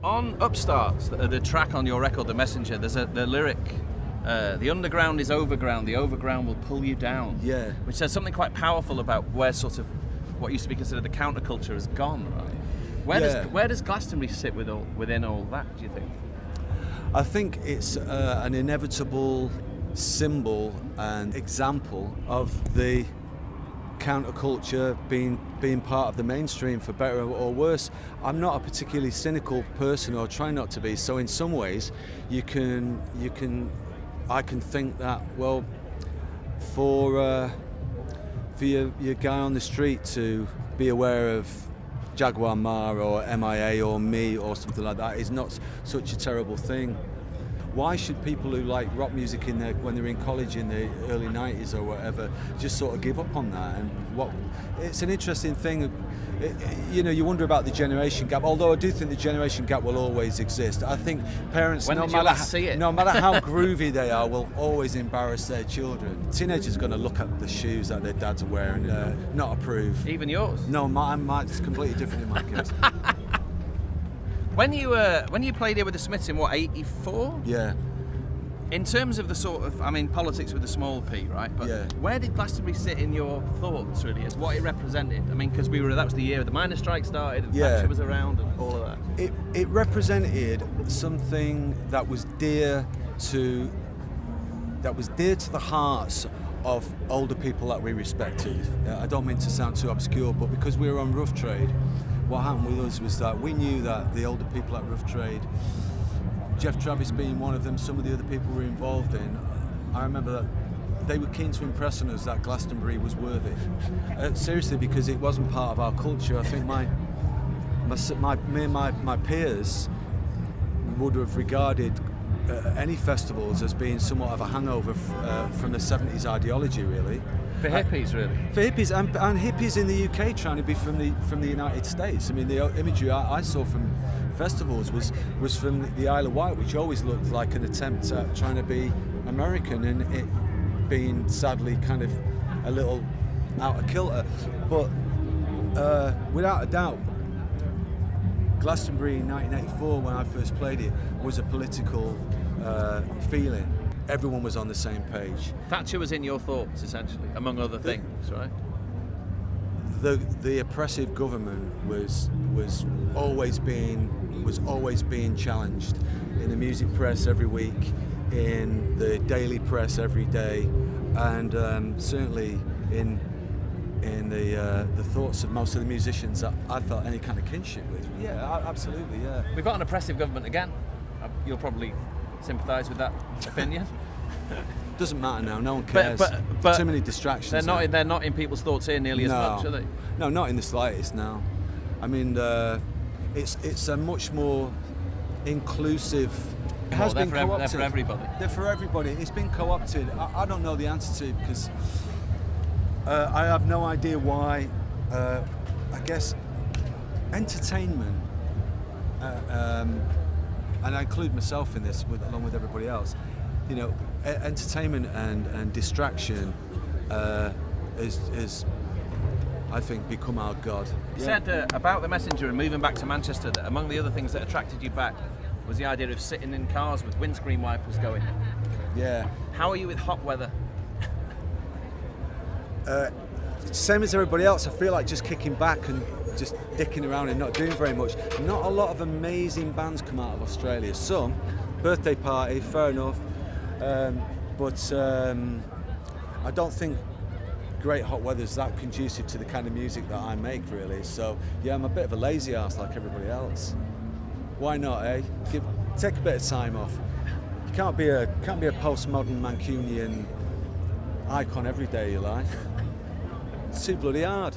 On Upstarts, the track on your record, The Messenger, there's the lyric, the underground is overground, the overground will pull you down. Yeah. Which says something quite powerful about where sort of what used to be considered the counterculture has gone, right? Where does Glastonbury sit within all that, do you think? I think it's an inevitable symbol and example of the counterculture being part of the mainstream, for better or worse. I'm not a particularly cynical person, or try not to be, so in some ways I can think that, well, for your guy on the street to be aware of Jaguar Marr or MIA or me or something like that is not such a terrible thing. Why should people who like rock music when they're in college in the early 90s or whatever just sort of give up on that? And it's an interesting thing. You wonder about the generation gap, although I do think the generation gap will always exist. I think parents, no matter how groovy they are, will always embarrass their children. Teenagers are going to look at the shoes that their dads are wearing and not approve. Even yours? No, mine's completely different in my case. When you played here with the Smiths in what, 84? Yeah. In terms of the sort of, politics with a small p, right? But yeah. Where did Glastonbury sit in your thoughts, really, as what it represented? Because that was the year the miners' strike started, and Thatcher was around, and all of that. It represented something that was dear to the hearts of older people that we respected. I don't mean to sound too obscure, but because we were on Rough Trade, what happened with us was that we knew that the older people at Rough Trade, Jeff Travis being one of them, some of the other people we were involved in, I remember that they were keen to impress on us that Glastonbury was worthy. Seriously, because it wasn't part of our culture. I think my peers would have regarded any festivals as being somewhat of a hangover from the 70s ideology, really. For hippies, really. For hippies, and hippies in the UK trying to be from the United States. The imagery I saw from festivals was from the Isle of Wight, which always looked like an attempt at trying to be American, and it being sadly kind of a little out of kilter. But without a doubt, Glastonbury in 1984, when I first played it, was a political feeling. Everyone was on the same page. Thatcher was in your thoughts, essentially, among other things, right? The oppressive government was always being challenged in the music press every week, in the daily press every day, and certainly in the thoughts of most of the musicians that I felt any kind of kinship with. Yeah, absolutely, yeah. We've got an oppressive government again. You'll probably sympathise with that opinion. Doesn't matter now. No one cares. But too many distractions. They're not in people's thoughts here nearly as much, are they? No, not in the slightest now. It's a much more inclusive. It has been co-opted. They're for everybody. They're for everybody. It's been co-opted. I don't know the answer to it because I have no idea why. I guess entertainment. And I include myself in this, along with everybody else. Entertainment and distraction is, I think, become our god. You said about the Messenger and moving back to Manchester that among the other things that attracted you back was the idea of sitting in cars with windscreen wipers going. Yeah. How are you with hot weather? Same as everybody else. I feel like just kicking back and just dicking around and not doing very much. Not a lot of amazing bands come out of Australia. Some, Birthday Party, fair enough, but I don't think great hot weather's that conducive to the kind of music that I make, really. So yeah, I'm a bit of a lazy ass like everybody else. Why not, eh? Take a bit of time off. You can't be a postmodern Mancunian icon every day of your life. It's too bloody hard.